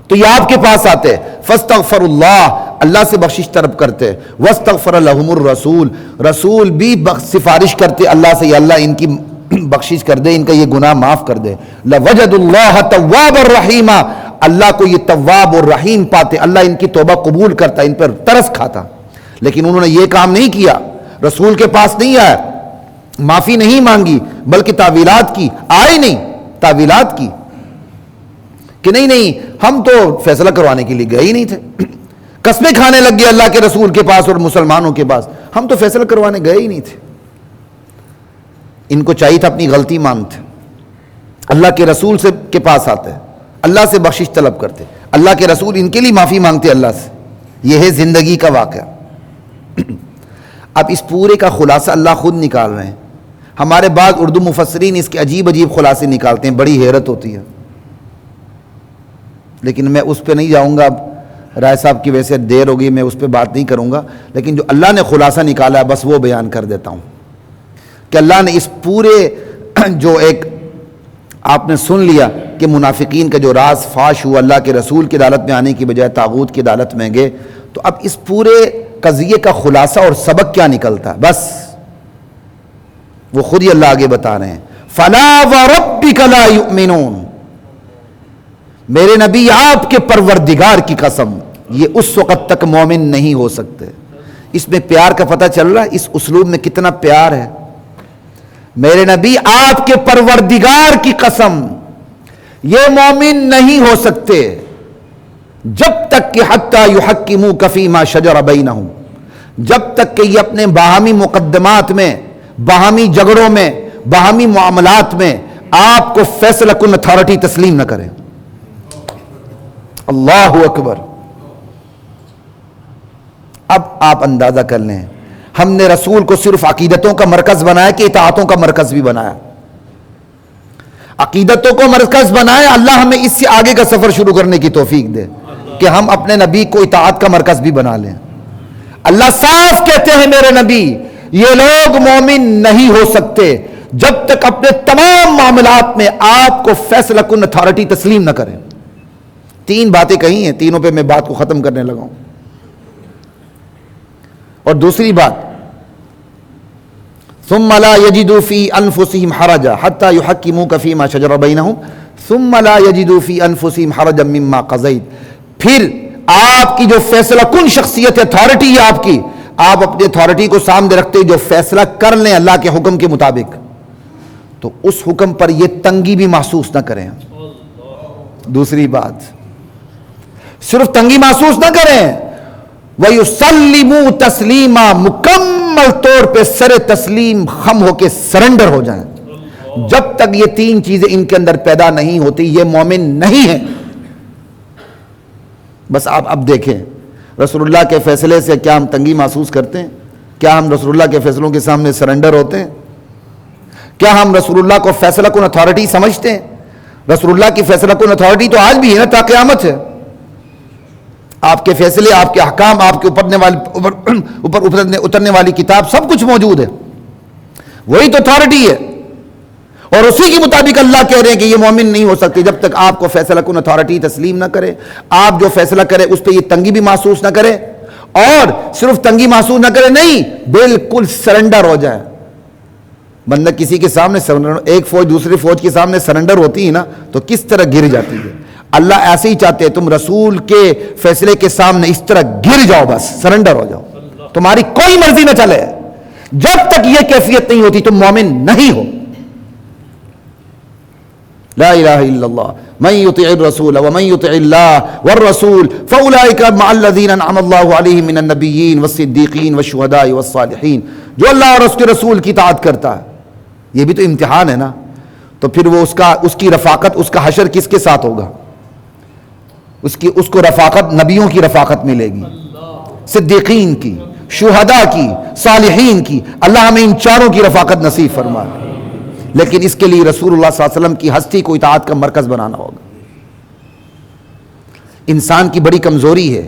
تو یہ آپ کے پاس آتے، فاستغفر اللہ، اللہ سے بخشش طلب کرتے، واستغفر لہم الرسول، رسول بھی سفارش کرتے اللہ سے، یا اللہ ان کی بخشش کر دے، ان کا یہ گناہ معاف کر دے، لوجد اللہ توابا رحیما، اللہ کو یہ تواب اور رحیم پاتے، اللہ ان کی توبہ قبول کرتا، ان پر ترس کھاتا۔ لیکن انہوں نے یہ کام نہیں کیا، رسول کے پاس نہیں آیا، معافی نہیں مانگی، بلکہ تعویلات کی، آئے نہیں، تعویلات کی کہ نہیں ہم تو فیصلہ کروانے کے لیے گئے ہی نہیں تھے، قسمیں کھانے لگ گئے اللہ کے رسول کے پاس اور مسلمانوں کے پاس، ہم تو فیصلہ کروانے گئے ہی نہیں تھے۔ ان کو چاہیے تھا اپنی غلطی مانتے، اللہ کے رسول سے کے پاس آتے، اللہ سے بخشش طلب کرتے، اللہ کے رسول ان کے لیے معافی مانگتے اللہ سے۔ یہ ہے زندگی کا واقعہ۔ اب اس پورے کا خلاصہ اللہ خود نکال رہے ہیں، ہمارے بعض اردو مفسرین اس کے عجیب عجیب خلاصے نکالتے ہیں، بڑی حیرت ہوتی ہے، لیکن میں اس پہ نہیں جاؤں گا، اب رائے صاحب کی وجہ سے دیر ہوگی، میں اس پہ بات نہیں کروں گا، لیکن جو اللہ نے خلاصہ نکالا ہے بس وہ بیان کر دیتا ہوں کہ اللہ نے اس پورے جو ایک آپ نے سن لیا کہ منافقین کا جو راز فاش ہوا، اللہ کے رسول کی عدالت میں آنے کی بجائے طاغوت کی عدالت میں گئے، تو اب اس پورے قضیے کا خلاصہ اور سبق کیا نکلتا ہے؟ بس وہ خود ہی اللہ آگے بتا رہے ہیں، فَلَا وَرَبِّكَ لَا يُؤْمِنُونَ، میرے نبی آپ کے پروردگار کی قسم، یہ اس وقت تک مومن نہیں ہو سکتے۔ اس میں پیار کا پتہ چل رہا ہے، اس اسلوب میں کتنا پیار ہے۔ میرے نبی آپ کے پروردگار کی قسم، یہ مومن نہیں ہو سکتے جب تک کہ حتی یحکموک فیما شجر بینہم، جب تک کہ یہ اپنے باہمی مقدمات میں، باہمی جھگڑوں میں، باہمی معاملات میں آپ کو فیصلہ کن اتھارٹی تسلیم نہ کریں۔ اللہ اکبر۔ اب آپ اندازہ کر لیں، ہم نے رسول کو صرف عقیدتوں کا مرکز بنایا کہ اطاعتوں کا مرکز بھی بنایا؟ عقیدتوں کو مرکز بنایا، اللہ ہمیں اس سے آگے کا سفر شروع کرنے کی توفیق دے کہ ہم اپنے نبی کو اطاعت کا مرکز بھی بنا لیں۔ اللہ صاف کہتے ہیں میرے نبی یہ لوگ مومن نہیں ہو سکتے جب تک اپنے تمام معاملات میں آپ کو فیصلہ کن اتھارٹی تسلیم نہ کریں۔ تین باتیں کہی ہیں، تینوں پہ میں بات کو ختم کرنے لگا ہوں۔ اور دوسری بات، ثم لا يجدوا في انفسهم حرجا حتى يحكموك فيما شجر بينهم ثم لا يجدوا في انفسهم حرجا مما قضيت، پھر آپ کی جو فیصلہ کن شخصیت اتھارٹی ہے آپ کی، آپ اپنی اتھارٹی کو سامنے رکھتے جو فیصلہ کر لیں اللہ کے حکم کے مطابق، تو اس حکم پر یہ تنگی بھی محسوس نہ کریں۔ دوسری بات، صرف تنگی محسوس نہ کریں، وَيُسَلِّمُوا تَسْلِيمًا، مکمل طور پہ سر تسلیم خم ہو کے سرنڈر ہو جائیں۔ جب تک یہ تین چیزیں ان کے اندر پیدا نہیں ہوتی یہ مومن نہیں ہے۔ بس آپ اب دیکھیں رسول اللہ کے فیصلے سے کیا ہم تنگی محسوس کرتے ہیں؟ کیا ہم رسول اللہ کے فیصلوں کے سامنے سرنڈر ہوتے ہیں؟ کیا ہم رسول اللہ کو فیصلہ کن اتھارٹی سمجھتے ہیں؟ رسول اللہ کی فیصلہ کن اتھارٹی تو آج بھی ہے نا، تا قیامت ہے۔ آپ کے فیصلے، آپ کے احکام، آپ کے اوپر اترنے والی کتاب، سب کچھ موجود ہے، وہی تو اتھارٹی ہے۔ اور اسی کے مطابق اللہ کہہ رہے ہیں کہ یہ مومن نہیں ہو سکتے جب تک آپ کو فیصلہ کن اتھارٹی تسلیم نہ کرے، آپ جو فیصلہ کرے اس پہ یہ تنگی بھی محسوس نہ کرے، اور صرف تنگی محسوس نہ کرے نہیں، بالکل سرنڈر ہو جائے۔ بندہ کسی کے سامنے ایک فوج دوسری فوج کے سامنے سرنڈر ہوتی ہے نا تو کس طرح گر جاتی ہے۔ اللہ ایسے ہی چاہتے ہیں تم رسول کے فیصلے کے سامنے اس طرح گر جاؤ، بس سرنڈر ہو جاؤ، تمہاری کوئی مرضی نہ چلے۔ جب تک یہ کیفیت نہیں ہوتی تم مومن نہیں ہو۔ لا الہ الا اللہ من یطع الرسول ومن یطع اللہ والرسول فاولئک مع الذین انعم اللہ علیہم من النبیین والصدیقین والشہداء والصالحین۔ جو اللہ اور اس کے رسول کی اطاعت کرتا ہے، یہ بھی تو امتحان ہے نا، تو پھر وہ اس کی رفاقت، اس کا حشر کس کے ساتھ ہوگا؟ اس کو رفاقت نبیوں کی رفاقت ملے گی، صدیقین کی، شہداء کی، صالحین کی۔ اللہ ہمیں ان چاروں کی رفاقت نصیب فرمائے، لیکن اس کے لیے رسول اللہ صلی اللہ علیہ وسلم کی ہستی کو اطاعت کا مرکز بنانا ہوگا۔ انسان کی بڑی کمزوری ہے،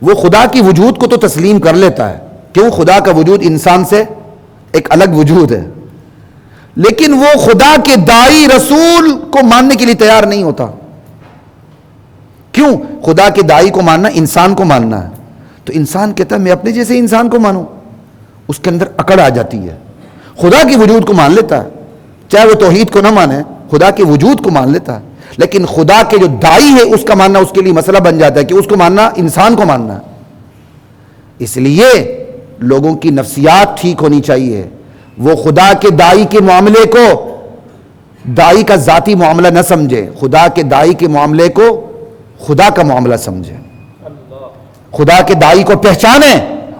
وہ خدا کی وجود کو تو تسلیم کر لیتا ہے، کیوں؟ خدا کا وجود انسان سے ایک الگ وجود ہے، لیکن وہ خدا کے داعی رسول کو ماننے کے لیے تیار نہیں ہوتا۔ کیوں؟ خدا کے داعی کو ماننا انسان کو ماننا ہے، تو انسان کہتا ہے میں اپنے جیسے انسان کو مانوں، اس کے اندر اکڑ آ جاتی ہے۔ خدا کی وجود کو مان لیتا ہے، چاہے وہ توحید کو نہ مانے، خدا کے وجود کو مان لیتا ہے، لیکن خدا کے جو داعی ہے اس کا ماننا اس کے لیے مسئلہ بن جاتا ہے کہ اس کو ماننا انسان کو ماننا ہے۔ اس لیے لوگوں کی نفسیات ٹھیک ہونی چاہیے، وہ خدا کے داعی کے معاملے کو داعی کا ذاتی معاملہ نہ سمجھے، خدا کے داعی کے معاملے کو خدا کا معاملہ سمجھے، خدا کے داعی کو پہچانے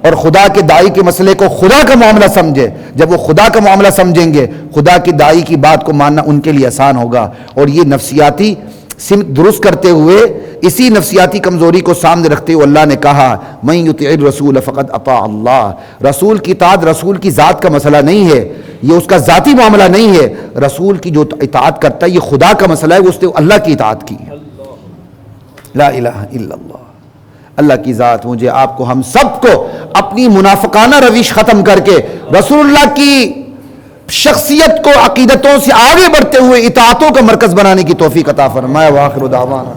اور خدا کے داعی کے مسئلے کو خدا کا معاملہ سمجھے۔ جب وہ خدا کا معاملہ سمجھیں گے خدا کے داعی کی بات کو ماننا ان کے لیے آسان ہوگا۔ اور یہ نفسیاتی سمت درست کرتے ہوئے، اسی نفسیاتی کمزوری کو سامنے رکھتے ہوئے اللہ نے کہا من یطع الرسول فقد اطاع اللہ۔ رسول کی اطاعت رسول کی ذات کا مسئلہ نہیں ہے، یہ اس کا ذاتی معاملہ نہیں ہے۔ رسول کی جو اطاعت کرتا ہے یہ خدا کا مسئلہ ہے، وہ اس نے اللہ کی اطاعت کی۔ لا الہ الا اللہ۔ اللہ کی ذات مجھے آپ کو ہم سب کو اپنی منافقانہ روش ختم کر کے رسول اللہ کی شخصیت کو عقیدتوں سے آگے بڑھتے ہوئے اطاعتوں کا مرکز بنانے کی توفیق عطا فرمائے۔ وآخر دعوانا